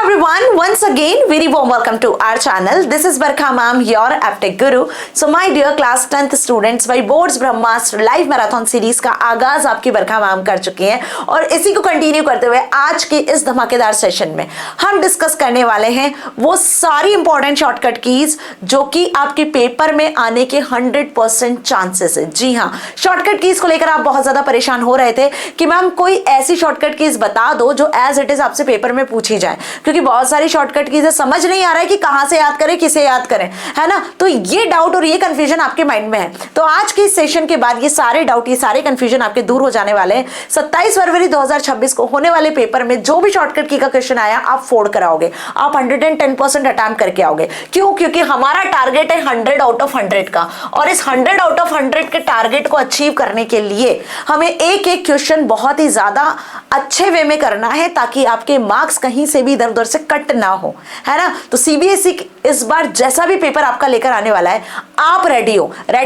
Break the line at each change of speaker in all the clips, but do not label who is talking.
everyone, once again very warm welcome to our channel. This is Barkha ma'am, your aptech guru. So my dear class 10th students, by boards Brahmastra live marathon series का आगाज आपकी बरखा ma'am कर चुकी हैं और इसी को continue करते हुए आज के इस धमाकेदार सेशन में हम डिस्कस करने वाले हैं वो सारी इंपॉर्टेंट शॉर्टकट कीज जो कि आपके पेपर में आने के 100% चांसेस है। जी हाँ, शॉर्टकट कीज को लेकर आप बहुत ज्यादा परेशान हो रहे थे कि मैम कोई ऐसी शॉर्टकट कीज बता दो जो एज इट इज आपसे पेपर में पूछी जाए, क्योंकि बहुत सारी शॉर्टकट कीज समझ नहीं आ रहा है कि कहां से याद करें, किसे याद करें, है ना। तो ये डाउट और ये कंफ्यूजन आपके माइंड में है, तो आज के इस सेशन के बाद ये सारे डाउट, ये सारे कंफ्यूजन आपके दूर हो जाने वाले हैं। 27 फरवरी 2026 को होने वाले पेपर में जो भी शॉर्टकट की का क्वेश्चन आया आप फोड़ कर आओगे, आप 110% अटेम्प्ट करके आओगे। क्यों? क्योंकि हमारा टारगेट है 100 आउट ऑफ 100 का, और इस 100 आउट ऑफ 100 के टारगेट को अचीव करने के लिए हमें एक एक क्वेश्चन बहुत ही ज्यादा अच्छे वे में करना है ताकि आपके मार्क्स कहीं से भी इधर उधर से कट ना हो, है ना। तो सीबीएसई इस बार जैसा भी पेपर आपका लेकर आने वाला है, आप रेडी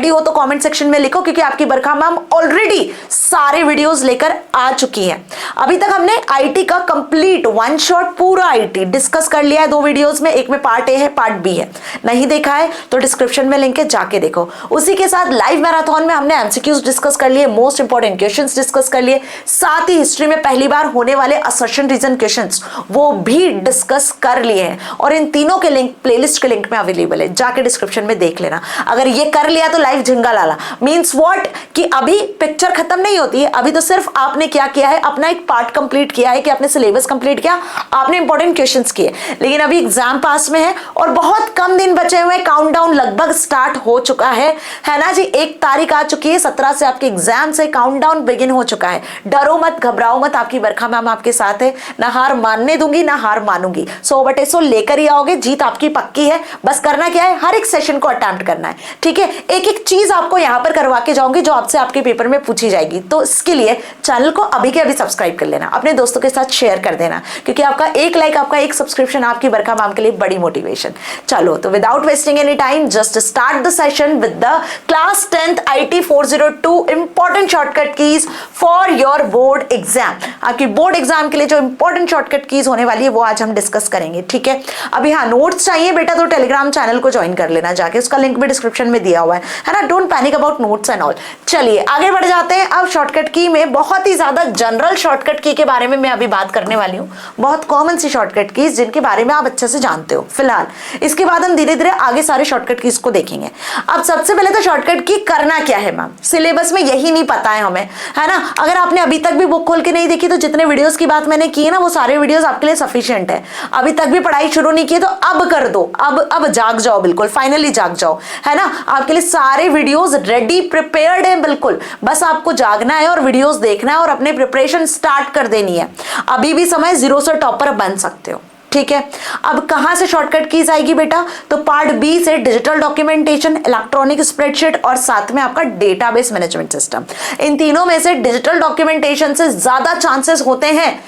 हो तो कमेंट सेक्शन में लिखो, क्योंकि आपकी बरखा मैम ऑलरेडी सारे वीडियोस लेकर आ चुकी हैं। अभी तक हमने आईटी का कंप्लीट वन शॉट पूरा आईटी डिस्कस कर लिया है 2 वीडियोस में, एक में पार्ट ए है, पार्ट बी है। नहीं देखा है तो डिस्क्रिप्शन में लिंक है, जाके देखो। उसी के साथ लाइव मैराथन में हमने एमसीक्यूज डिस्कस कर लिए, मोस्ट इंपॉर्टेंट क्वेश्चंस डिस्कस कर लिए, साथ ही हिस्ट्री में पहली बार होने वाले असर्शन रीजन क्वेश्चंस वो भी डिस्कस कर लिए हैं, और इन तीनों के लिंक प्लेलिस्ट के लिंक में अवेलेबल है, जाके डिस्क्रिप्शन में देख लेना। अगर ये कर लिया तो लाइव झिंगा लाला मींस व्हाट कि अभी पिक्चर खत्म नहीं होती है, अभी तो सिर्फ आपने क्या किया है, अपना एक पार्ट कंप्लीट किया है कि आपने सिलेबस कंप्लीट किया, आपने इंपॉर्टेंट क्वेश्चंस किए, लेकिन अभी एग्जाम पास में है और बहुत कम दिन बचे हुए, काउंटडाउन लगभग स्टार्ट हो चुका है ना जी। 1 तारीख आ चुकी है, 17 से आपके एग्जाम से काउंटडाउन बिगिन हो चुका है। डरो मत, घबराओ मत, आपकी बरखा मैम आपके साथ है, ना हार मानने दूंगी ना हार मानूंगी। 100/100 लेकर ही आओगे, जीत आपकी पक्की है। बस करना क्या है, हर एक सेशन को अटेम्प्ट करना है, ठीक है। एक एक चीज आपको यहां पर करवा के जाऊंगी जो आपसे आपके पेपर में पूछी जाएगी। तो इसके लिए चैनल को अभी के अभी सब्सक्राइब कर लेना, अपने दोस्तों के साथ शेयर कर देना, क्योंकि आपका एक लाइक, आपका एक सब्सक्रिप्शन आपकी बरखा मैम के लिए बड़ी मोटिवेशन। चलो तो without wasting any time just start the session with the class 10th IT 402 important shortcut keys for your board exam. आपकी बोर्ड एग्जाम के लिए जो इंपॉर्टेंट शॉर्टकट कीज होने वाली है वो आज हम डिस्कस करेंगे, ठीक है। अभी हाँ, नोट्स चाहिए बेटा तो टेलीग्राम चैनल को ज्वाइन कर लेना जाके, उसका लिंक भी डिस्क्रिप्शन में दिया हुआ है ना। Don't panic about notes and all. चलिए आगे बढ़ जाते हैं। अब शॉर्टकट की में बहुत ही ज्यादा जनरल शॉर्टकट की के बारे में मैं अभी बात करने वाली हूँ, बहुत कॉमन सी शॉर्टकट कीज जिनके बारे में आप अच्छे से जानते हो फिलहाल। इसके बाद हम धीरे धीरे आगे सारे शॉर्टकट कीज को देखेंगे। अब सबसे पहले तो शॉर्टकट की करना क्या है मैम, सिलेबस में यही नहीं पता है हमें, है ना। अगर आपने अभी तक भी बुक खोल के नहीं देखी तो जितने वीडियोस की बात मैंने की है ना, वो सारे वीडियोस आपके लिए सफिशिएंट है। अभी तक भी पढ़ाई शुरू नहीं की तो अब कर दो, अब जाग जाओ, बिल्कुल फाइनली जाग जाओ, है ना। आपके लिए सारे वीडियोस रेडी प्रिपेयर्ड है, बिल्कुल बस आपको जागना है और वीडियोस देखना है और अपने प्रिपरेशन स्टार्ट कर देनी है। अभी भी समय 0 से टॉपर बन सकते हो, ठीक है। अब कहां से शॉर्टकट कीज आएगी बेटा, तो पार्ट बी से डिजिटल डॉक्यूमेंटेशन, इलेक्ट्रॉनिक स्प्रेडशीट और साथ में आपका डेटाबेस मैनेजमेंट सिस्टम। इन तीनों में से डिजिटल डॉक्यूमेंटेशन से ज्यादा चांसेस होते हैं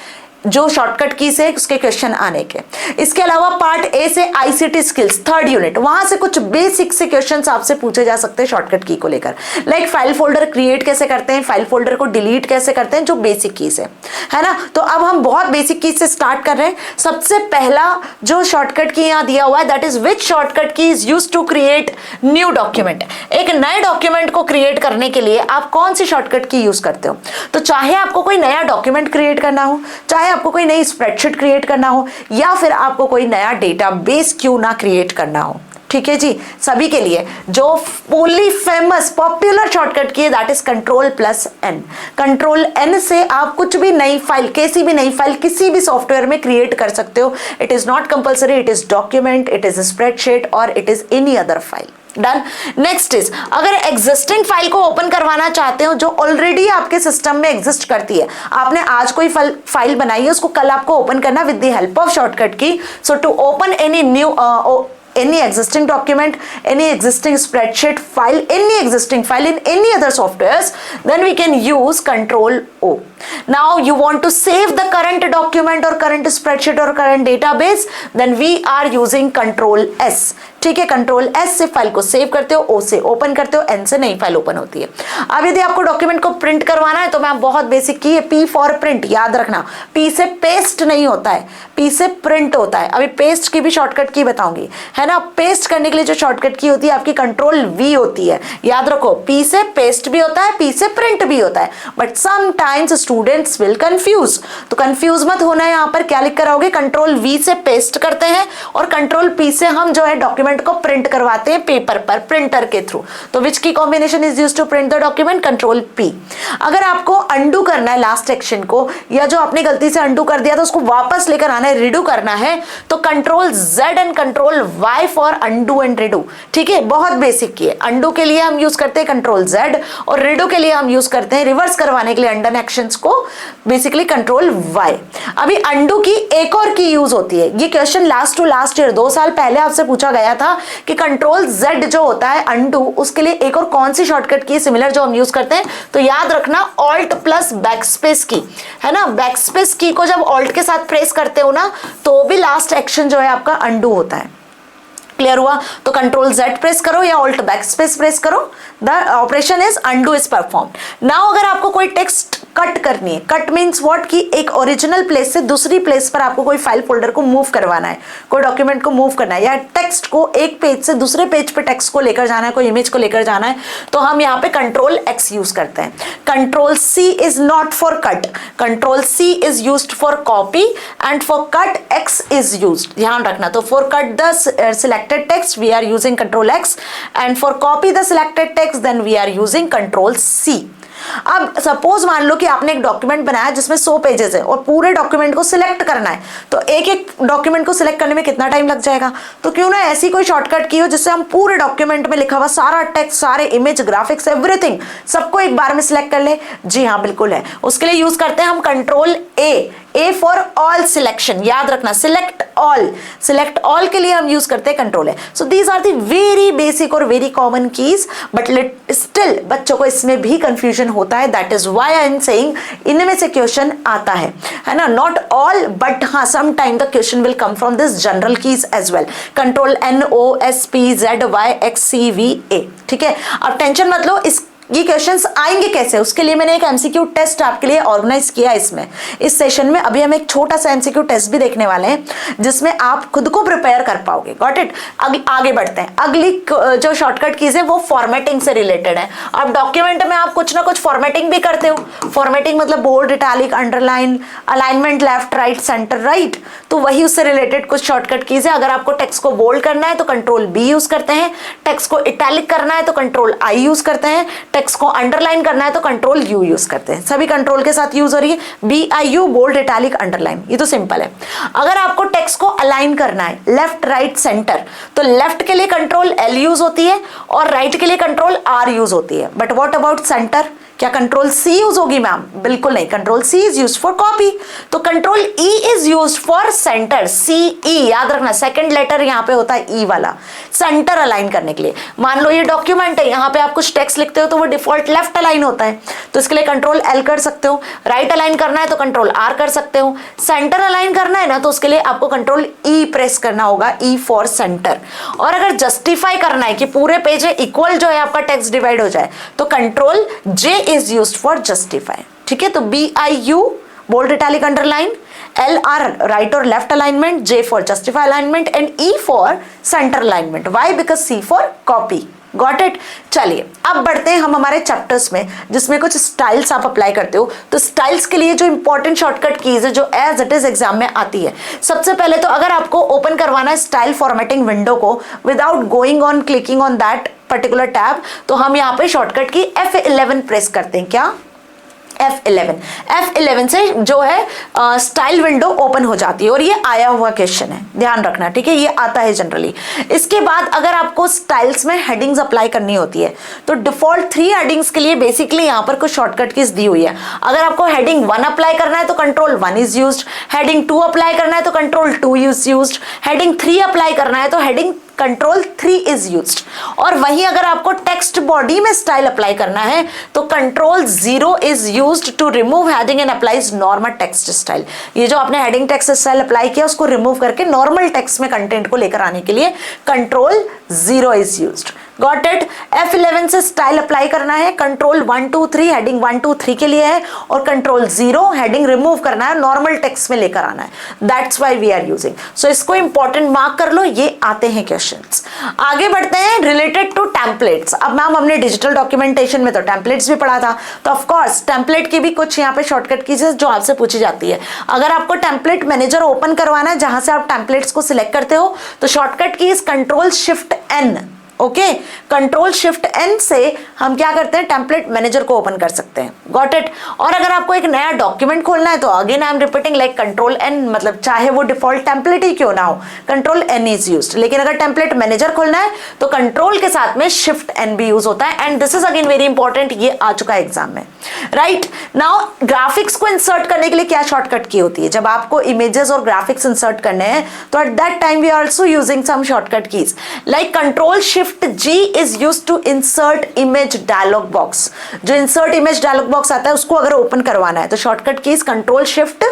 जो शॉर्टकट की से उसके क्वेश्चन आने के। इसके अलावा पार्ट ए से आईसीटी स्किल्स 3rd यूनिट, वहां से कुछ बेसिक से क्वेश्चंस आपसे पूछे जा सकते हैं शॉर्टकट की को लेकर, लाइक फाइल फोल्डर क्रिएट कैसे करते हैं, फाइल फोल्डर को डिलीट कैसे करते हैं, जो बेसिक कीज है ना। तो अब हम बहुत बेसिक कीज से स्टार्ट कर रहे हैं। सबसे पहला जो शॉर्टकट की यहाँ दिया हुआ है that is which shortcut key is used to create new document. एक नए डॉक्यूमेंट को क्रिएट करने के लिए आप कौन सी शॉर्टकट की यूज करते हो, तो चाहे आपको कोई नया डॉक्यूमेंट क्रिएट करना हो, चाहे आपको कोई नई स्प्रेडशीट क्रिएट करना हो, या फिर आपको कोई नया डेटाबेस क्यों ना क्रिएट करना हो, ठीक है जी। सभी के लिए जो fully famous popular shortcut key है दैट इज Ctrl+N। Ctrl+N से आप कुछ भी नई फाइल, कैसी भी नई फाइल किसी भी सॉफ्टवेयर में क्रिएट कर सकते हो। It is not compulsory, it is document, it is spreadsheet और it is any other file. Done. Next is, अगर एग्जिस्टिंग फाइल को ओपन करवाना चाहते हो जो ऑलरेडी आपके सिस्टम में एग्जिस्ट करती है, आपने आज कोई फाइल बनाई है, उसको कल आपको ओपन करना with the help of shortcut key. So to open any new any existing document, any existing spreadsheet file, any existing file in any other softwares, then we can use Ctrl+O. Now you want to save the current document or current spreadsheet or current database, then we are using Ctrl+S. ठीक है। Control S से file को save करते हो, ओ से open करते हो, N से नई फाइल ओपन होती है। अब यदि आपको डॉक्यूमेंट को प्रिंट करवाना है तो मैं बहुत बेसिक की है, पी फॉर प्रिंट, याद रखना। पी से पेस्ट नहीं होता है, पी से प्रिंट होता है। अभी पेस्ट की भी शॉर्टकट की बताऊंगी, है ना। पेस्ट करने के लिए जो शॉर्टकट की होती है आपकी कंट्रोल वी होती है, याद रखो। पी से पेस्ट भी होता है, पी से प्रिंट भी होता है, but sometimes students will confuse. तो कंफ्यूज मत होना है, यहाँ पर क्या लिख कर आओगे, कंट्रोल वी से पेस्ट करते हैं और कंट्रोल पी से हम जो है डॉक्यूमेंट को प्रिंट करवाते हैं पेपर पर, प्रिंटर के थ्रू। तो which key combination is used to print the document, control P. अगर आपको अंडू करना है लास्ट एक्शन को, या जो आपने गलती से अंडू कर दिया तो उसको वापस लेकर आना है, रिडू करना है, तो control Z and control Y for undo and redo. ठीक है, बहुत बेसिक की है। अंडू के लिए हम यूज करते हैं कंट्रोल जेड और रिडू के लिए हम यूज करते हैं, रिवर्स करवाने के लिए अंडन एक्शंस को, बेसिकली कंट्रोल वाई। अभी अंडू की एक और की यूज होती है, ये question last to last year 2 साल पहले आपसे पूछा गया था कि कंट्रोल जेड जो होता है अंडू, उसके लिए एक और कौन सी शॉर्टकट की सिमिलर जो हम यूज करते हैं, तो याद रखना ऑल्ट प्लस बैकस्पेस की, है ना। बैकस्पेस की को जब ऑल्ट के साथ प्रेस करते हो ना तो भी लास्ट एक्शन जो है आपका अंडू होता है। क्लियर हुआ? तो कंट्रोल जेड प्रेस करो या ऑल्ट बैकस्पेस प्रेस करो, the operation is undo is performed. Now अगर आपको कोई टेक्स्ट कट करनी है, कट मीन्स व्हाट, कि एक ओरिजिनल प्लेस से दूसरी प्लेस पर आपको कोई फाइल फोल्डर को मूव करवाना है, कोई डॉक्यूमेंट को मूव करना है, या टेक्स्ट को एक पेज से दूसरे पेज पे टेक्स्ट को लेकर जाना है, कोई इमेज को लेकर जाना है, तो हम यहाँ पे कंट्रोल एक्स यूज करते हैं। Control C is not for cut, control C is used for copy and for cut X is used, ध्यान रखना। तो for cut the selected text we are using control X and for copy the selected text then we are using control C. अब suppose मान लो कि आपने एक document बनाया जिसमें 100 पेजेस है और पूरे डॉक्यूमेंट को सिलेक्ट करना है, तो एक एक डॉक्यूमेंट को सिलेक्ट करने में कितना टाइम लग जाएगा। तो क्यों ना ऐसी कोई शॉर्टकट की हो जिससे हम पूरे डॉक्यूमेंट में लिखा हुआ सारा टेक्स्ट, सारे इमेज, ग्राफिक्स, एवरीथिंग सबको एक बार में सिलेक्ट कर ले। जी हाँ, बिल्कुल है। उसके लिए यूज करते हैं हम control A for all selection, याद रखना, सिलेक्ट ऑल के लिए हम यूज करते हैं control A. So these are the very basic और very common keys, but still बच्चों को इसमें भी कंफ्यूजन होता है। That is why I am saying इनमें से क्वेश्चन आता है ना, नॉट ऑल बट हाँ some time the question will come from this general keys as well. Control N O S P Z Y X C V A, ठीक है। अब tension मत लो, ये क्वेश्चंस आएंगे कैसे, उसके लिए मैंने एक एमसीक्यू टेस्ट आपके लिए ऑर्गेनाइज किया इसमें, इस सेशन में। अभी हम एक छोटा सा एमसीक्यू टेस्ट भी देखने वाले हैं जिसमें आप खुद को प्रिपेयर कर पाओगे। Got it? आगे बढ़ते हैं। अगली जो शॉर्टकट कीज है वो फॉर्मेटिंग से रिलेटेड है। अब डॉक्यूमेंट में आप कुछ ना कुछ फॉर्मेटिंग भी करते हो। फॉर्मेटिंग मतलब bold, italic, underline, alignment, left right centre right, तो वही उससे रिलेटेड कुछ शॉर्टकट कीज है। अगर आपको टेक्स्ट को बोल्ड करना है तो कंट्रोल बी यूज करते हैं, टेक्स्ट को इटैलिक करना है तो कंट्रोल आई यूज करते हैं, टेक्स्ट को अंडरलाइन करना है तो कंट्रोल यू यूज करते हैं। सभी कंट्रोल के साथ यूज हो रही है, B I U, bold, italic, underline, ये तो सिंपल है। अगर आपको टेक्स्ट को अलाइन करना है लेफ्ट राइट सेंटर, तो लेफ्ट के लिए कंट्रोल एल यूज होती है और राइट के लिए कंट्रोल आर यूज होती है। But what about centre? क्या कंट्रोल सी यूज होगी मैम? बिल्कुल नहीं, control C is use for copy. तो control E is use for centre, C E, याद रखना, सेकंड लेटर यहाँ पे होता है ई वाला, सेंटर अलाइन करने के लिए। मान लो ये डॉक्यूमेंट है, यहाँ पे आप कुछ टेक्स्ट लिखते हो तो वो डिफॉल्ट लेफ्ट अलाइन होता है, तो इसके लिए कंट्रोल एल कर सकते हो। राइट अलाइन करना है तो कंट्रोल आर कर सकते हो। सेंटर अलाइन करना है ना, तो उसके लिए आपको कंट्रोल ई प्रेस करना होगा, ई फॉर सेंटर। और अगर जस्टिफाई करना है कि पूरे पेज में इक्वल जो है आपका टेक्स्ट डिवाइड हो जाए, तो control J is used for justify. ठीक है, तो B I U, bold, italic, underline, L R right और left alignment, J for justify alignment and E for centre alignment. Why? Because C for copy. Got it? चलिए अब बढ़ते हैं हम हमारे चैप्टर्स में जिसमें कुछ स्टाइल्स आप अप्लाई करते हो। तो स्टाइल्स के लिए जो इंपॉर्टेंट शॉर्टकट कीज है जो एज इट इज एग्जाम में आती है, सबसे पहले तो अगर आपको ओपन करवाना है स्टाइल फॉर्मेटिंग विंडो को without going on clicking on that particular tab, तो हम यहाँ पे शॉर्टकट की F11 प्रेस करते हैं। क्या? F11 से जो है स्टाइल विंडो ओपन हो जाती है और ये आया हुआ क्वेश्चन है, ध्यान रखना, ठीक है, ये आता है जनरली। इसके बाद अगर आपको स्टाइल्स में हेडिंग्स अप्लाई करनी होती है तो डिफॉल्ट 3 हेडिंग्स के लिए बेसिकली यहाँ पर कुछ शॉर्टकट कीज दी हुई है। अगर आपको हेडिंग 1 अप्लाई करना है तो control 1 is used, heading 2 apply करना है तो control 2 is used, heading 3 apply करना है तो हेडिंग कंट्रोल 3 इज यूज्ड। और वहीं अगर आपको टेक्स्ट बॉडी में स्टाइल अप्लाई करना है तो control 0 is used to remove heading and applies normal text style. ये जो आपने हेडिंग टेक्स्ट स्टाइल अप्लाई किया उसको रिमूव करके नॉर्मल टेक्स्ट में कंटेंट को लेकर आने के लिए control 0 is used. Got it. F11 से स्टाइल अप्लाई करना है, कंट्रोल 1 2 3 हेडिंग 1 2 3 के लिए है, और कंट्रोल 0 हेडिंग रिमूव करना है, नॉर्मल टेक्स्ट में लेकर आना है। That's why we are using. So इसको इंपॉर्टेंट मार्क कर लो, ये आते हैं क्वेश्चंस। आगे बढ़ते हैं रिलेटेड टू टेम्पलेट्स। अब मैम हमने डिजिटल डॉक्यूमेंटेशन में तो टेम्पलेट्स भी पढ़ा था, तो ऑफकोर्स टेम्पलेट की भी कुछ यहाँ पे शॉर्टकट कीज जो आपसे पूछी जाती है। अगर आपको टेम्पलेट मैनेजर ओपन करवाना है जहां से आप टेम्पलेट्स को सिलेक्ट करते हो तो shortcut keys control shift N. Okay, control shift N से हम क्या करते हैं, टेम्पलेट मैनेजर को ओपन कर सकते हैं। Got it. और अगर आपको एक नया डॉक्यूमेंट खोलना है तो again I am repeating like control N, मतलब चाहे वो डिफॉल्ट टेम्पलेट ही क्यों ना हो, कंट्रोल एन इज यूज्ड। लेकिन अगर टेम्पलेट मैनेजर खोलना है तो कंट्रोल के साथ में शिफ्ट एन भी यूज होता है। And this is again very important, ये आ चुका है एग्जाम में। राइट नाउ ग्राफिक्स को इंसर्ट करने के लिए क्या शॉर्टकट की होती है, जब आपको इमेजेस और ग्राफिक्स इंसर्ट करने हैं तो at that time we are also using some shortcut keys like control shift G is used to insert image dialog box। जो insert image dialog box आता है उसको अगर ओपन करवाना है तो shortcut key control shift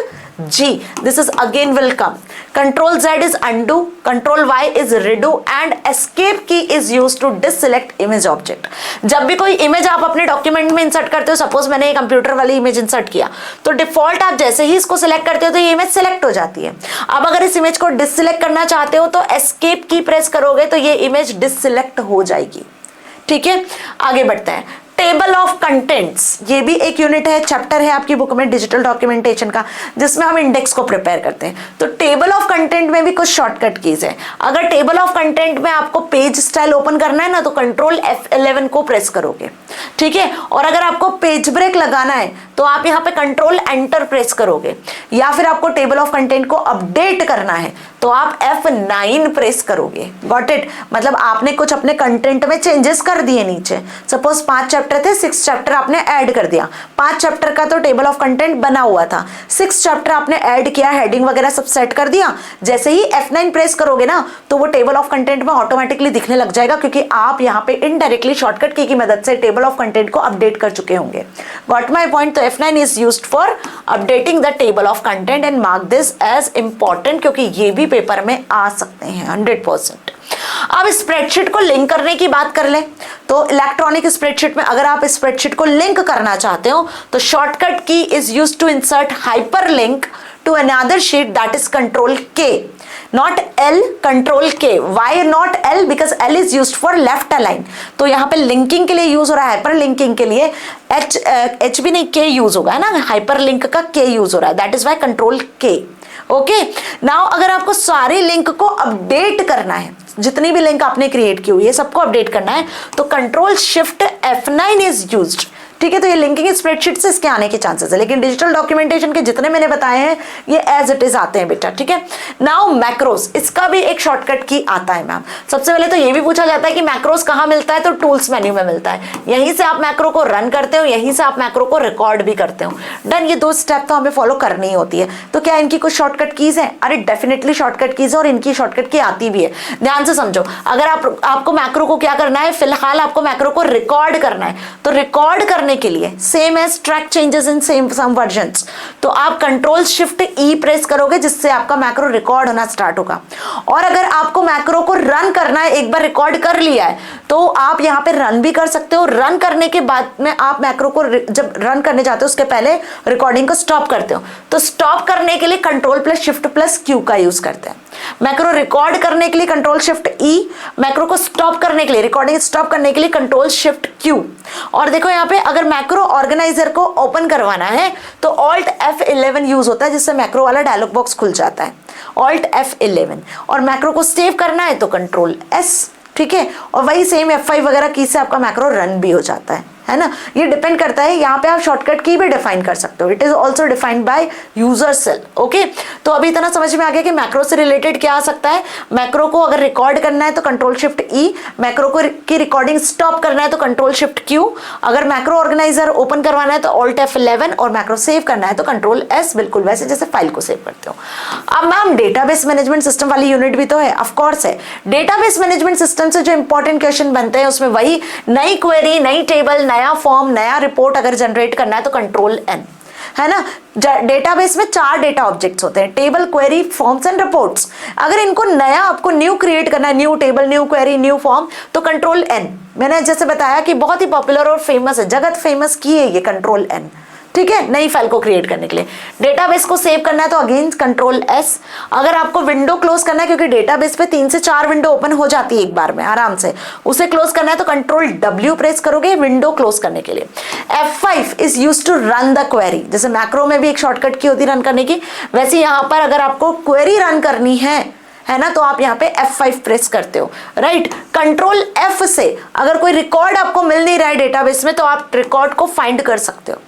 G। This is again will come। Control Z is undo, Control Y is redo and Escape key is used to deselect image object। जब भी कोई इमेज आप अपने डॉक्यूमेंट में इंसर्ट करते हो, सपोज मैंने ये कंप्यूटर वाली इमेज इंसर्ट किया तो डिफॉल्ट आप जैसे ही इसको सिलेक्ट करते हो तो ये इमेज सिलेक्ट हो जाती है। अब अगर इस इमेज को डिससिलेक्ट करना चाहते हो तो एस्केप की प्रेस करोगे तो ये इमेज डिससिलेक्ट हो जाएगी। ठीक है, आगे बढ़ते हैं। टेबल ऑफ कंटेंट्स, ये भी एक यूनिट है, चैप्टर है आपकी बुक में डिजिटल डॉक्यूमेंटेशन का, जिसमें हम इंडेक्स को प्रिपेयर करते हैं। तो टेबल ऑफ कंटेंट में भी कुछ शॉर्टकट कीज है। अगर टेबल ऑफ कंटेंट में आपको पेज स्टाइल ओपन करना है ना तो कंट्रोल F11 को प्रेस करोगे। ठीक है, और अगर आपको पेज ब्रेक लगाना है तो आप यहाँ पे कंट्रोल एंटर प्रेस करोगे, या फिर आपको टेबल ऑफ कंटेंट को अपडेट करना है तो आप F9 प्रेस करोगे। Got it. मतलब आपने कुछ अपने कंटेंट में चेंजेस कर दिए नीचे, सपोज 5 चैप्टर थे, 6 चैप्टर आपने ऐड कर दिया। 5 चैप्टर का तो टेबल ऑफ कंटेंट बना हुआ था, 6 चैप्टर आपने ऐड किया, हेडिंग वगैरह सब सेट कर दिया। जैसे ही F9 प्रेस करोगे ना तो वो टेबल ऑफ कंटेंट में ऑटोमेटिकली दिखने लग जाएगा, क्योंकि आप यहाँ पे इनडायरेक्टली शॉर्टकट की मदद से टेबल ऑफ कंटेंट को अपडेट कर चुके होंगे। Got my point. तो F9 is used for updating the table of content and mark this as important, क्योंकि ये भी पेपर में आ सकते हैं 100%। अब स्प्रेडशीट को लिंक करने की बात कर ले तो इलेक्ट्रॉनिक स्प्रेडशीट में अगर आप स्प्रेडशीट को लिंक करना चाहते हो तो shortcut key is used to insert hyperlink to another sheet, that is control K, not L, control K। Why not L? Because L is used for left align. तो यहाँ पे लिंकिंग के लिए यूज हो रहा है, हाइपर लिंकिंग के लिए H भी नहीं K यूज होगा, है ना, हाइपर लिंक का K यूज हो रहा है, that is why control K। Okay now अगर आपको सारे लिंक को अपडेट करना है, जितनी भी लिंक आपने क्रिएट की हुई है सबको अपडेट करना है तो control shift F9 is used. ठीक है, तो ये लिंकिंग स्प्रेडशीट से इसके आने के चांसेस है, लेकिन डिजिटल डॉक्यूमेंटेशन के जितने मैंने बताए हैं ये एज इट इज आते हैं बेटा। ठीक है, नाउ मैक्रोस, इसका भी एक शॉर्टकट की आता है मैम। सबसे पहले तो ये भी पूछा जाता है कि मैक्रोस कहाँ मिलता है, तो टूल्स मेन्यू में मिलता है। यहीं से आप मैक्रो को रन करते हो, यहीं से आप मैक्रो को रिकॉर्ड भी करते हो। डन, ये 2 स्टेप तो हमें फॉलो करनी ही होती है। तो क्या इनकी कुछ शॉर्टकट कीज है? अरे डेफिनेटली शॉर्टकट कीज है, और इनकी शॉर्टकट की आती भी है। ध्यान से समझो, अगर आपको मैक्रो को क्या करना है, फिलहाल आपको मैक्रो को रिकॉर्ड करना है, तो रिकॉर्ड करने के लिए same as track changes in same some versions, तो आप कंट्रोल शिफ्ट E प्रेस करोगे, जिससे आपका मैक्रो रिकॉर्ड होना स्टार्ट होगा। और अगर आपको मैक्रो को रन करना है, एक बार रिकॉर्ड कर लिया है तो आप यहाँ पे रन भी कर सकते हो। रन करने के बाद में आप मैक्रो को जब रन करने जाते हो उसके पहले रिकॉर्डिंग को स्टॉप करते हो, तो स्टॉप करने के लिए control plus shift plus Q का यूज करते हैं। मैक्रो रिकॉर्ड करने के लिए कंट्रोल शिफ्ट E, मैक्रो को स्टॉप करने के लिए, रिकॉर्डिंग स्टॉप करने के लिए कंट्रोल शिफ्ट Q। और देखो यहाँ पे अगर मैक्रो ऑर्गेनाइजर को ओपन करवाना है तो ऑल्ट F11 यूज होता है, जिससे मैक्रो वाला डायलॉग बॉक्स खुल जाता है, ऑल्ट F11। और मैक्रो को सेव करना है तो कंट्रोल S। ठीक है, और वही सेम F5 वगैरह की से आपका मैक्रो रन भी हो जाता है। है ना, ये डिपेंड करता है। यहाँ पे आप शॉर्टकट की भी डिफाइन कर सकते हो, it is also defined by user cell. Okay, तो अभी इतना समझ में आ गया कि मैक्रो से रिलेटेड क्या आ सकता है। मैक्रो को अगर रिकॉर्ड करना है तो कंट्रोल शिफ्ट ई, मैक्रो को की रिकॉर्डिंग स्टॉप करना है तो कंट्रोल शिफ्ट क्यू, अगर मैक्रो ऑर्गेनाइजर ओपन करवाना है तो ऑल्ट F11 और मैक्रो सेव करना है तो कंट्रोल S, बिल्कुल वैसे जैसे फाइल को सेव करते हो। अब मैम डेटाबेस मैनेजमेंट सिस्टम वाली यूनिट भी तो है, ऑफ कोर्स है। डेटाबेस मैनेजमेंट सिस्टम से जो इंपॉर्टेंट क्वेश्चन बनते हैं उसमें वही नई क्वेरी, नई टेबल, नया फॉर्म, नया रिपोर्ट अगर जनरेट करना है तो कंट्रोल N, है ना। डेटाबेस में 4 डेटा ऑब्जेक्ट्स होते हैं, table, query, forms and reports. अगर इनको नया आपको न्यू क्रिएट करना है, new table, new query, new form, तो कंट्रोल N। मैंने जैसे बताया कि बहुत ही पॉपुलर और फेमस है, जगत फेमस की है ये कंट्रोल N, ठीक है, नई फाइल को क्रिएट करने के लिए। डेटाबेस को सेव करना है तो अगेन कंट्रोल S। अगर आपको विंडो क्लोज करना है, क्योंकि डेटाबेस पे 3 से 4 विंडो ओपन हो जाती है एक बार में आराम से, उसे क्लोज करना है तो कंट्रोल W प्रेस करोगे विंडो क्लोज करने के लिए। F5 is used to run the query, जैसे मैक्रो में भी एक शॉर्टकट की होती है रन करने की, वैसे यहाँ पर अगर आपको क्वेरी रन करनी है ना, तो आप यहाँ पे F5 प्रेस करते हो, राइट। कंट्रोल F से अगर कोई रिकॉर्ड आपको मिल नहीं रहा है डेटाबेस में तो आप रिकॉर्ड को फाइंड कर सकते हो।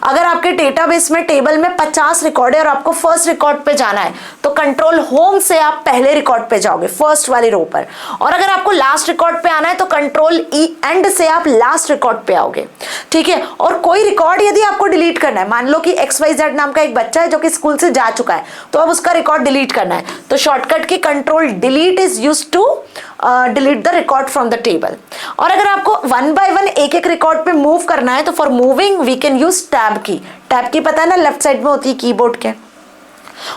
अगर आपके डेटाबेस में टेबल में 50 रिकॉर्ड है और आपको फर्स्ट रिकॉर्ड पे जाना है तो कंट्रोल होम से आप पहले रिकॉर्ड पे जाओगे, फर्स्ट वाली रो पर। और अगर आपको लास्ट रिकॉर्ड पे आना है तो कंट्रोल E एंड से आप लास्ट रिकॉर्ड पे आओगे, ठीक है। और कोई रिकॉर्ड यदि आपको डिलीट करना है, मान लो कि XYZ नाम का एक बच्चा है जो कि स्कूल से जा चुका है, तो अब उसका रिकॉर्ड डिलीट करना है तो shortcut key control delete is used to delete the record from the table. और अगर आपको 1 by 1 एक रिकॉर्ड पे मूव करना है तो for moving we can use tab key. Tab key पता है ना, लेफ्ट साइड में होती है कीबोर्ड के।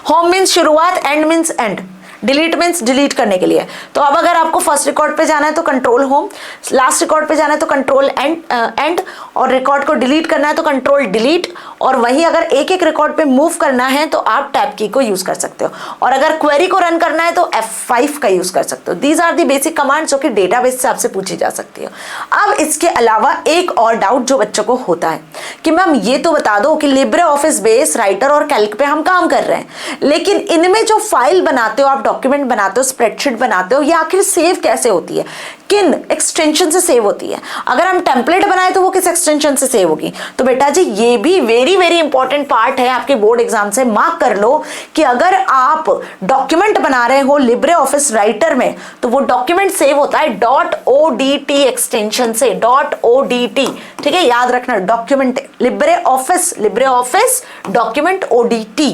होम मीन्स शुरुआत, and means and, delete means delete करने के लिए। तो अब अगर आपको फर्स्ट रिकॉर्ड पे जाना है तो कंट्रोल होम, लास्ट रिकॉर्ड पे जाना है तो कंट्रोल एंड, और रिकॉर्ड को डिलीट करना है तो कंट्रोल डिलीट। और वही अगर एक रिकॉर्ड पे मूव करना है तो आप टैब की को यूज कर सकते हो। और अगर क्वेरी को रन करना है तो F5 का यूज कर सकते हो। These are the basic commands जो कि डेटाबेस से आपसे पूछी जा सकती है। अब इसके अलावा एक और डाउट जो बच्चों को होता है कि मैम ये तो बता दो कि लिब्रे ऑफिस बेस, राइटर और कैल्क पे हम काम कर रहे हैं, लेकिन इनमें जो फाइल बनाते हो आप, डॉक्यूमेंट बनाते हो, स्प्रेडशीट बनाते हो, ये आखिर सेव कैसे होती है, किन एक्सटेंशन से सेव होती है। अगर हम टेम्पलेट बनाए तो वो किस एक्सटेंशन से सेव होगी। तो बेटा जी ये भी वेरी वेरी इंपॉर्टेंट पार्ट है आपके बोर्ड एग्जाम से, मार्क कर लो कि अगर आप डॉक्यूमेंट बना रहे हो लिब्रे ऑफिस राइटर में तो वो डॉक्यूमेंट सेव होता है .odt एक्सटेंशन से, .odt, ठीक है, याद रखना। Document Libre office document ODT।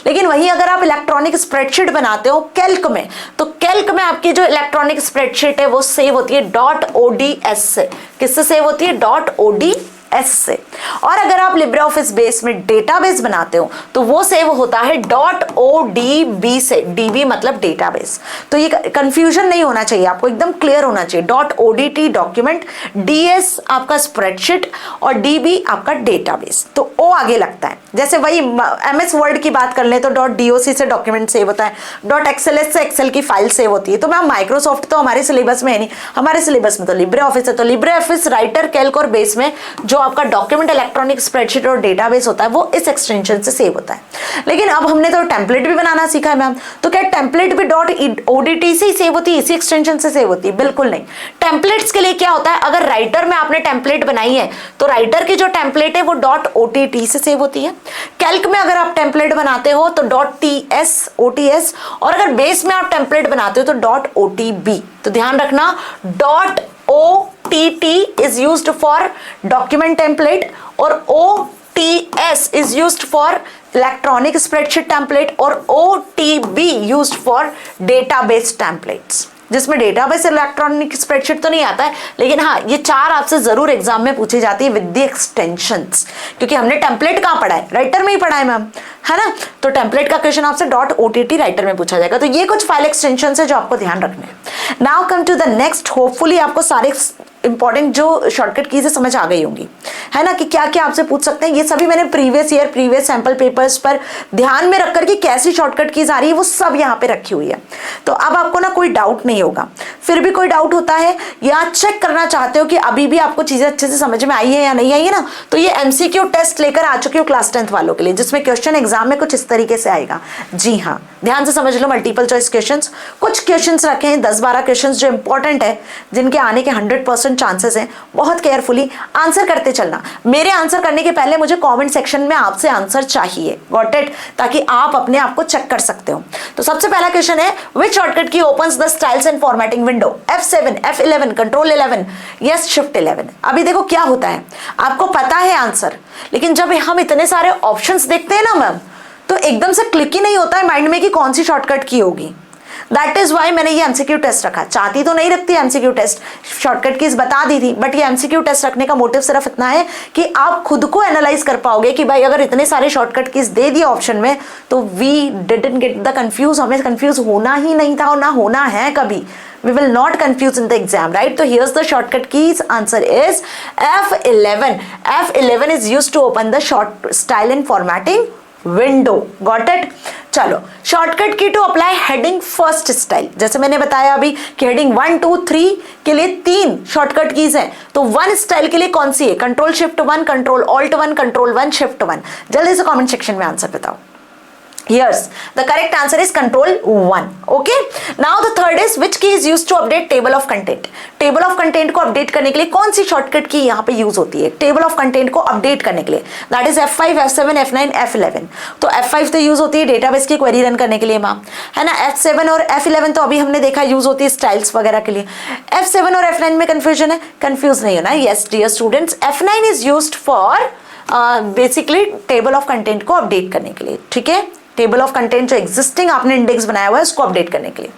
लेकिन वही अगर आप इलेक्ट्रॉनिक स्प्रेडशीट बनाते हो कैल्क में, तो कैल्क में आपकी जो इलेक्ट्रॉनिक स्प्रेडशीट है वो सेव होती है .ods से। किससे सेव होती है? .ods से। और अगर आप लिब्रे ऑफिस बेस में डेटाबेस बनाते हो तो वो सेव होता है .odb से, DB मतलब डेटाबेस। तो ये कंफ्यूजन नहीं होना चाहिए, आपको एकदम क्लियर होना चाहिए। .odt डॉक्यूमेंट, DS आपका स्प्रेडशीट और DB आपका डेटाबेस। तो O आगे लगता है। जैसे वही MS वर्ड की बात कर ले तो .doc से डॉक्यूमेंट सेव होता है, .xls से एक्सेल की फाइल सेव होती है। तो मैम माइक्रोसॉफ्ट तो हमारे सिलेबस में है नहीं, हमारे सिलेबस में तो लिब्रे ऑफिस है। तो लिब्रे ऑफिस राइटर, कैल्क और बेस में जो आपका डॉक्यूमेंट, इलेक्ट्रॉनिक स्प्रेडशीट और डेटाबेस होता है वो इस एक्सटेंशन से सेव होता है। लेकिन अब हमने तो टेम्पलेट भी बनाना सीखा है मैम, तो क्या टेम्पलेट भी .odt से ही सेव होती है, इसी एक्सटेंशन से सेव होती है? बिल्कुल नहीं। टेम्पलेट्स के लिए क्या होता है, अगर राइटर में आपने टेम्पलेट बनाई है तो राइटर की जो टेम्पलेट है वो .ott से सेव होती है। कैल्क में अगर आप टेम्पलेट बनाते हो तो .ots, और अगर बेस में आप टेम्पलेट बनाते हो तो .otb। तो ध्यान रखना, OTT is used for document template और OTS is used for electronic spreadsheet template और OTB used for database templates, जिसमें डेटाबेस इलेक्ट्रॉनिक स्प्रेडशीट तो नहीं आता है, लेकिन हाँ ये 4 आपसे जरूर एग्जाम में पूछी जाती है विद द एक्सटेंशंस, क्योंकि हमने टेम्पलेट कहाँ पढ़ा है, राइटर में ही पढ़ा है मैम, है ना। तो टेम्पलेट का क्वेश्चन आपसे .ott राइटर में पूछा जाएगा। तो ये कुछ फाइल एक्सटेंशन है जो आपको ध्यान रखने हैं। Now come to the next. Hopefully आपको सारे इंपॉर्टेंट जो शॉर्टकट की से समझ आ गई होंगी, है ना, कि क्या क्या आपसे पूछ सकते हैं। ये सभी मैंने previous year, previous sample papers पर ध्यान में रखकर कि कैसी शॉर्टकट कीज आ रही है वो सब यहाँ पे रखी हुई है। तो अब आपको ना कोई डाउट नहीं होगा। फिर भी कोई डाउट होता है या चेक करना चाहते हो कि अभी भी आपको चीजें अच्छे से समझ में आई है या नहीं आई है ना, तो ये MCQ टेस्ट लेकर आ चुकी हूँ क्लास 10th वालों के लिए, जिसमें क्वेश्चन एग्जाम में कुछ इस तरीके से आएगा। जी हाँ, ध्यान से समझ लो। मल्टीपल चॉइस क्वेश्चंस, कुछ क्वेश्चंस रखे हैं 10-12 क्वेश्चंस जो इंपॉर्टेंट है, जिनके आने के 100% 50% चांसेस हैं, बहुत केयरफुली आंसर करते चलना। मेरे आंसर करने के पहले मुझे कमेंट सेक्शन में आपसे आंसर चाहिए, गॉट इट, ताकि आप अपने आप को चेक कर सकते हो। तो सबसे पहला क्वेश्चन है, विच शॉर्टकट की opens the styles and formatting window? F7, F11, control 11, yes shift 11। अभी देखो क्या होता है, आपको पता है आंसर, लेकिन जब हम इतने सारे ऑप्शंस देखते हैं ना मैम, तो एकदम से क्लिक ही नहीं होता है माइंड में कि कौन सी शॉर्टकट की होगी। दैट इज वाई मैंने ये एमसीक्यू टेस्ट रखा। चाहती तो नहीं रखती एमसीक्यू टेस्ट, शॉर्टकट कीज बता दी थी, बट ये एमसीक्यू टेस्ट रखने का मोटिव सिर्फ इतना है कि आप खुद को एनालाइज कर पाओगे कि भाई अगर इतने सारे शॉर्टकट कीज दे दिए ऑप्शन में तो we didn't get the confuse, हमें कंफ्यूज होना ही नहीं था और ना होना है कभी। We will not confuse in the exam, right? So here's the shortcut keys. Answer is F11. F11 is used to open the short style and formatting window. Got it? चलो, shortcut key to apply heading first style. जैसे मैंने बताया अभी कि heading 1, 2, 3 के लिए 3 shortcut keys हैं, तो 1 स्टाइल के लिए कौन सी है? Control shift 1, control alt 1, control 1 shift 1। जल्दी से कमेंट सेक्शन में आंसर बताओ। Yes, the correct answer is control 1. Okay. Now the third is which key is used to update table of content? Table of content को update करने के लिए कौन सी शॉर्टकट की यहाँ पे यूज होती है टेबल ऑफ कंटेंट को अपडेट करने के लिए? That is F5, F7, F9, F11। तो F5 तो यूज होती है डेटाबेस की क्वेरी रन करने के लिए मैम, है ना। F7 और F11 तो अभी हमने देखा यूज होती है स्टाइल्स वगैरह के लिए। F7 और F9 में कंफ्यूजन है? कंफ्यूज नहीं होना। Yes dear students, F9 is used for basically table of content को अपडेट करने के लिए, ठीक है। टेबल ऑफ कंटेंट जो एग्जिस्टिंग आपने इंडेक्स बनाया हुआ है उसको अपडेट करने के लिए।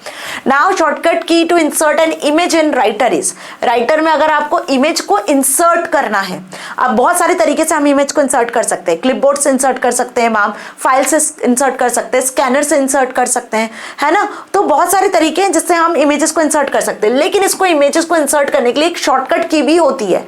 Now shortcut key to insert an image in writer is, writer में अगर आपको इमेज को इंसर्ट करना है, अब बहुत सारे तरीके से हम इमेज को इंसर्ट कर सकते हैं। क्लिपबोर्ड से इंसर्ट कर सकते हैं मैम, फाइल से इंसर्ट कर सकते हैं, स्कैनर से इंसर्ट कर सकते हैं, है ना। तो बहुत सारे तरीके हैं जिससे हम इमेजेस को इंसर्ट कर सकते हैं, लेकिन इसको इमेजेस को इंसर्ट करने के लिए एक शॉर्टकट की भी होती है।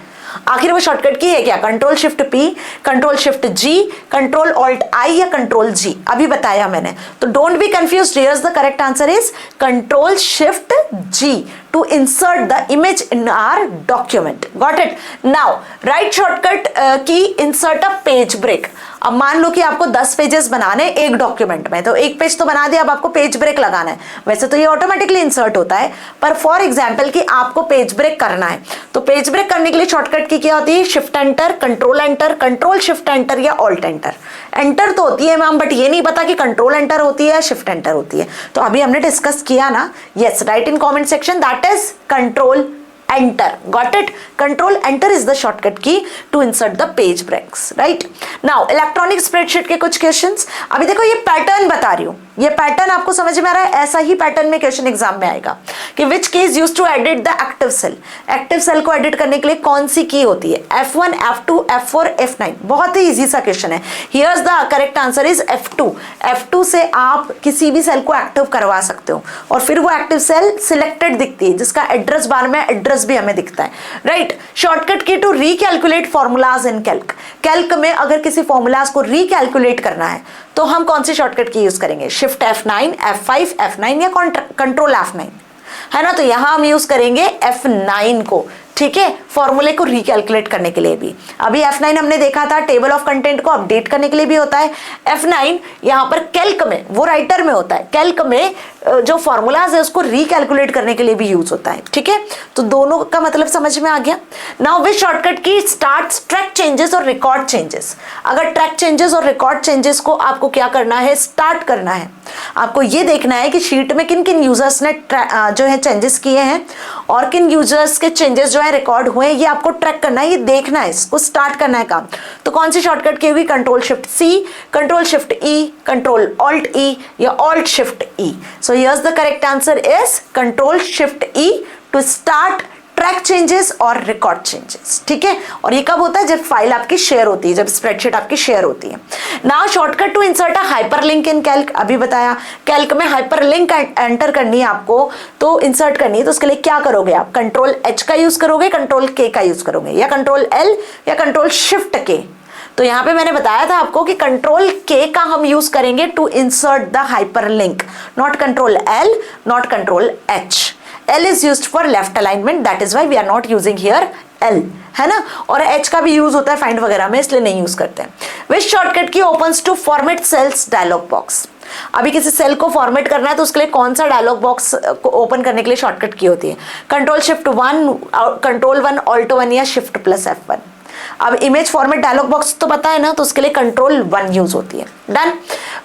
आखिर वो शॉर्टकट की है क्या? Control shift P, control shift G, control alt I या कंट्रोल G? अभी बताया मैंने, तो don't be confused. Here's the correct answer is control shift G to insert the image in our document. Got it? Now right shortcut की insert a page break। अब मान लो कि आपको 10 पेजेस बनाने एक डॉक्यूमेंट में, तो एक पेज तो बना दिया, अब आपको पेज ब्रेक लगाना है। वैसे तो ये ऑटोमेटिकली इंसर्ट होता है, पर फॉर एग्जांपल कि आपको पेज ब्रेक करना है, तो पेज ब्रेक करने के लिए शॉर्टकट की क्या होती है? Shift enter, control shift enter या ऑल्ट एंटर। एंटर तो होती है मैम, बट ये नहीं पता कि कंट्रोल एंटर होती है या शिफ्ट एंटर होती है। तो अभी हमने डिस्कस किया ना, yes right in comment section, that is control enter. Got it? Control enter is the shortcut key to insert the page breaks, right? Now electronic spreadsheet के कुछ questions। अभी देखो ये पैटर्न बता रही हूँ, ये पैटर्न आपको समझ में आ रहा है? ऐसा ही पैटर्न में क्वेश्चन एग्जाम में आएगा कि which key is used to edit the active cell। Active cell को एडिट करने के लिए कौन सी की होती है? F1, F2, F4, F9। बहुत ही इजी सा क्वेश्चन है। Here's the correct answer is F2। F2 से आप किसी भी सेल को एक्टिव करवा सकते हो और फिर वो एक्टिव सेल सिलेक्टेड दिखती है जिसका एड्रेस बार में एड्रेस भी हमें दिखता है, right. Shortcut key to recalculate formulas in Calc. Calc में अगर किसी फॉर्मूलाज को रिकैलकुलेट करना है तो हम कौन सी शॉर्टकट की यूज करेंगे? शिफ्ट F9, F5, F9 या कंट्रोल F9, है ना। तो यहां हम यूज करेंगे F9 को, ठीक है, फॉर्मूले को रिकैलकुलेट करने के लिए भी। अभी F9 हमने देखा था टेबल ऑफ कंटेंट को अपडेट करने के लिए भी होता है। F9 यहाँ पर कैल्क में, वो राइटर में होता है, कैल्क में जो फॉर्मूलाज है उसको रिकैलकुलेट करने के लिए भी यूज होता है, ठीक है। तो दोनों का मतलब समझ में आ गया। नाउ विच शॉर्टकट की स्टार्ट ट्रैक चेंजेस और रिकॉर्ड चेंजेस। अगर ट्रैक चेंजेस और रिकॉर्ड चेंजेस को आपको क्या करना है? स्टार्ट करना है। आपको ये देखना है कि शीट में किन किन यूजर्स ने जो है चेंजेस किए हैं और किन यूजर्स के चेंजेस जो है रिकॉर्ड हुए हैं, ये आपको ट्रैक करना है, ये देखना है, इसको स्टार्ट करना है काम। तो कौन सी शॉर्टकट की होगी? Control shift C, control shift E, control alt E या alt shift E। So here's the correct answer is control shift E to start track changes और रिकॉर्ड चेंजेस, ठीक है। और ये कब होता है? जब फाइल आपकी शेयर होती है, जब स्प्रेडशीट आपकी शेयर होती है। Now shortcut to insert a hyperlink in Calc. अभी बताया कैल्क में हाइपरलिंक एंटर करनी है आपको, तो इंसर्ट करनी है, तो उसके लिए क्या करोगे आप? कंट्रोल H का यूज करोगे, कंट्रोल K का यूज करोगे, या कंट्रोल L या कंट्रोल शिफ्ट K। तो यहाँ पे मैंने बताया था आपको कि कंट्रोल K का हम यूज करेंगे to insert the hyperlink, not control L, not control H। L is used for left alignment, that is why we are not using here L, है ना। और H का भी यूज होता है फाइंड वगैरह में, इसलिए नहीं यूज करते हैं। Which shortcut की opens to format cells dialog box। अभी किसी सेल को फॉर्मेट करना है तो उसके लिए कौन सा डायलॉग बॉक्स को ओपन करने के लिए शॉर्टकट की होती है? कंट्रोल शिफ्ट 1, कंट्रोल 1 ऑल्ट 1 या शिफ्ट प्लस F1। अब इमेज फॉर्मेट डायलॉग बॉक्स तो पता है ना, तो उसके लिए कंट्रोल 1 यूज होती है। Done.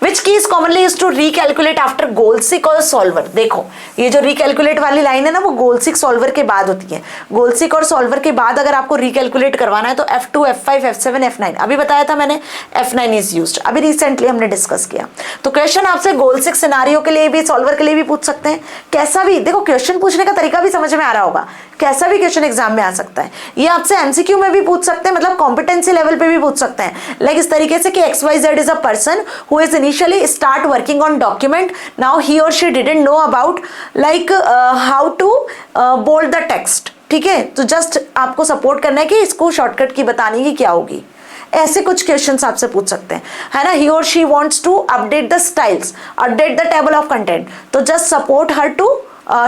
Which key is commonly use to recalculate after goal seek और सॉल्वर? देखो ये जो रिकैलकुलेट वाली लाइन है ना, वो गोल सीक सॉल्वर के बाद होती है। गोल सीक और सॉल्वर के बाद अगर आपको रिकैलकुलेट करवाना है तो F2, F5, F7, F9, अभी बताया था मैंने F9 इज यूज्ड, अभी रिसेंटली हमने डिस्कस किया। तो क्वेश्चन आपसे गोल सीक सिनारियो के लिए भी, सॉल्वर के लिए भी पूछ सकते हैं, कैसा भी। देखो क्वेश्चन पूछने का तरीका भी समझ में आ रहा होगा, कैसा भी क्वेश्चन एग्जाम में आ सकता है। ये आपसे एमसीक्यू में भी पूछ सकते हैं, मतलब कॉम्पिटेंसी लेवल पे भी पूछ सकते हैं। लाइक इस तरीके से कि XYZ is a person who is initially start working on document, now he और she didn't know about like how to bold the text. ठीक है, तो जस्ट आपको सपोर्ट करना है कि इसको शॉर्टकट की बताने की क्या होगी। ऐसे कुछ क्वेश्चंस आपसे पूछ सकते हैं, है ना। ही और she wants to update the styles, update the table of content, तो just support her to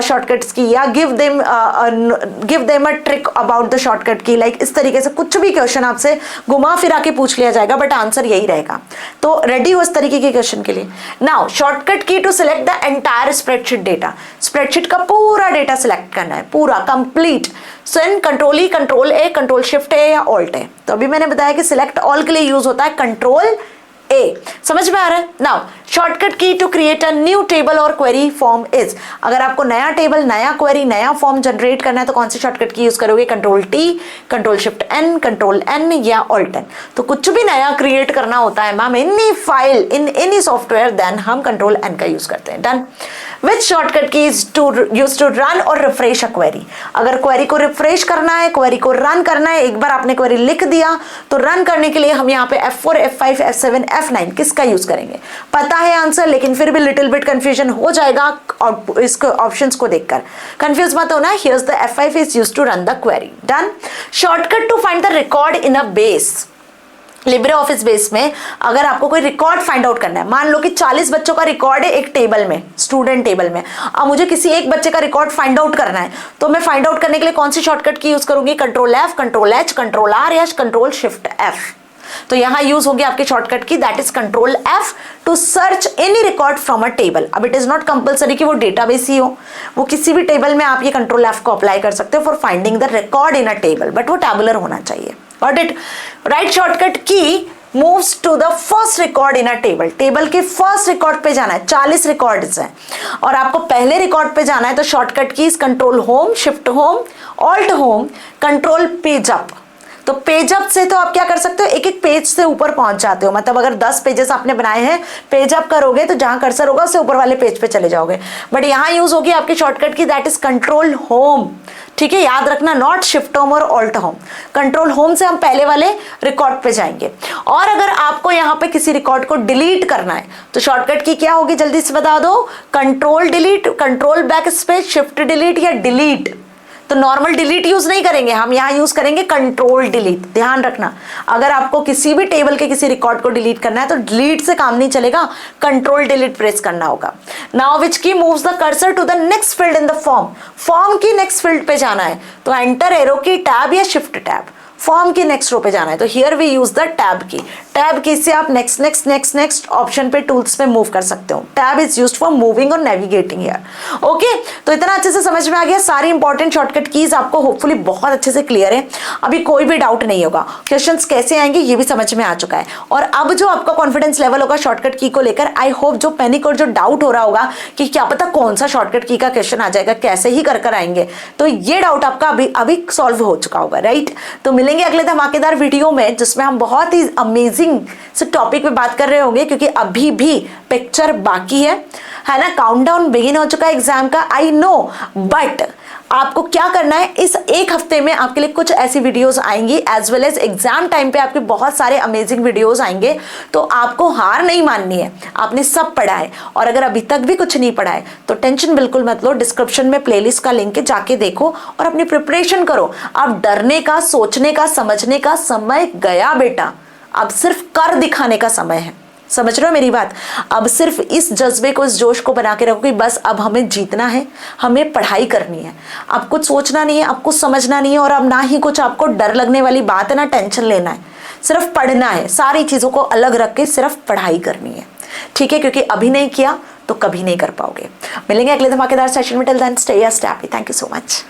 shortcuts key, या give them a trick about the shortcut key. Like इस तरीके से कुछ भी क्वेश्चन आपसे घुमा फिरा के पूछ लिया जाएगा, बट आंसर यही रहेगा। तो रेडी हो इस तरीके के क्वेश्चन के लिए। Now shortcut key to select the entire spreadsheet data, spreadsheet का पूरा डेटा सिलेक्ट करना है, पूरा complete. So in control E, control A, control shift A या ऑल्ट A। तो अभी मैंने बताया कि सिलेक्ट ऑल के लिए यूज होता है कंट्रोल A। समझ में आ रहा है? Now shortcut key to create a new table और क्वेरी फॉर्म इज, अगर आपको नया टेबल, नया क्वेरी, नया फॉर्म जनरेट करना है तो कौन सी शॉर्टकट की यूज करोगे? Control T, control shift N, control N या ऑल्ट N। तो कुछ भी नया क्रिएट करना होता है ma'am any file in any software, then हम कंट्रोल N का यूज करते हैं। Done. Which shortcut key is to use to run और रिफ्रेश अ क्वेरी, अगर क्वेरी को रिफ्रेश करना है, क्वेरी को रन करना है, एक बार आपने क्वेरी लिख दिया तो रन करने के लिए हम यहाँ पे F4, F5, F7, F9 किसका यूज करेंगे? पता है आंसर, लेकिन फिर भी लिटिल बिट कंफ्यूजन हो जाएगा और इसको ऑप्शंस को देखकर कंफ्यूज मत होना। Here's the F5 is used to run the query. Done. Shortcut to find the record in a base, Libre Office Base में अगर आपको कोई रिकॉर्ड फाइंड आउट करना है, मान लो कि 40 बच्चों का रिकॉर्ड है एक टेबल में, स्टूडेंट टेबल में, अब मुझे किसी एक बच्चे का रिकॉर्ड फाइंड आउट करना है, तो मैं फाइंड आउट करने के लिए कौन सी शॉर्टकट की यूज करूंगी? Control F, control H, control R या कंट्रोल शिफ्ट F। तो यहां यूज होगी आपकी shortcut key, that is control F to search any record from a table. अब इट इज नॉट कंपल्सरी कि वो डेटाबेस ही हो, वो किसी भी टेबल में आप ये कंट्रोल F को अप्लाई कर सकते हो for finding the record in a table, but वो टैबुलर होना चाहिए। Got it? राइट शॉर्टकट की moves to the first record in a table, table के फर्स्ट रिकॉर्ड पे जाना है, 40 रिकॉर्ड्स हैं और आपको पहले रिकॉर्ड पे जाना है, तो shortcut key control home, shift home, alt home, control page up. तो पेज अप से तो आप क्या कर सकते हो, एक एक पेज से ऊपर पहुंच जाते हो, मतलब अगर 10 पेजेस आपने बनाए हैं, पेज अप करोगे तो जहां कर्सर होगा उससे ऊपर वाले पेज पे चले जाओगे। बट यहां यूज होगी आपकी shortcut key, that is control home. ठीक है, याद रखना, नॉट शिफ्ट होम और ऑल्ट होम। कंट्रोल होम से हम पहले वाले रिकॉर्ड पे जाएंगे। और अगर आपको यहाँ पे किसी रिकॉर्ड को डिलीट करना है तो शॉर्टकट की क्या होगी, जल्दी से बता दो? Control delete, control back space, shift delete या डिलीट। तो नॉर्मल डिलीट यूज नहीं करेंगे हम, यहाँ यूज करेंगे कंट्रोल डिलीट। ध्यान रखना, अगर आपको किसी भी टेबल के किसी रिकॉर्ड को डिलीट करना है तो डिलीट से काम नहीं चलेगा, कंट्रोल डिलीट प्रेस करना होगा। Now which key moves the cursor to the next field in the form, form की नेक्स्ट फील्ड पे जाना है तो एंटर एरो की, टैब या शिफ्ट टैब। फॉर्म की नेक्स्ट रो पे जाना है तो here we use the tab key. Tab key से आप next next next next option पे टूल्स पे मूव कर सकते हो। Tab is used for moving और नेविगेटिंग हियर। ओके, तो इतना अच्छे से समझ में आ गया, सारी इंपॉर्टेंट शॉर्टकट कीज आपको होपफुली बहुत अच्छे से क्लियर है, अभी कोई भी डाउट नहीं होगा। क्वेश्चंस कैसे आएंगे ये भी समझ में आ चुका है, और अब जो आपका कॉन्फिडेंस लेवल होगा शॉर्टकट की को लेकर, आई होप जो पैनिक और जो डाउट हो रहा होगा कि क्या पता कौन सा शॉर्टकट की का क्वेश्चन आ जाएगा, कैसे ही कर आएंगे, तो ये डाउट आपका अभी सॉल्व हो चुका होगा। राइट, तो मिलेंगे अगले धमाकेदार वीडियो में जिसमें हम बहुत ही अमेजिंग से टॉपिक पे बात कर रहे होंगे, क्योंकि अभी भी पिक्चर बाकी है ना, काउंटडाउन बिगिन हो चुका है एग्जाम का, आई नो, बट आपको क्या करना है, इस एक हफ्ते में आपके लिए कुछ ऐसी वीडियोस आएंगी, as well as exam time पे आपके बहुत सारे अमेजिंग वीडियोस आएंगे। तो आपको हार नहीं माननी है, आपने सब पढ़ा है, और अगर अभी तक भी कुछ नहीं पढ़ा है तो टेंशन बिल्कुल मत लो, डिस्क्रिप्शन में प्लेलिस्ट का लिंक है, जाके देखो और अपनी प्रिपरेशन करो। अब डरने का, सोचने का, समझने का समय गया बेटा, अब सिर्फ कर दिखाने का समय है। समझ रहे हो मेरी बात? अब सिर्फ इस जज्बे को, इस जोश को बना के रखो कि बस अब हमें जीतना है, हमें पढ़ाई करनी है, अब कुछ सोचना नहीं है, अब कुछ समझना नहीं है, और अब ना ही कुछ आपको डर लगने वाली बात है, ना टेंशन लेना है, सिर्फ पढ़ना है, सारी चीजों को अलग रख के सिर्फ पढ़ाई करनी है। ठीक है, क्योंकि अभी नहीं किया तो कभी नहीं कर पाओगे। मिलेंगे अगले धमाकेदार सेशन में, till then stay happy. Thank you so much.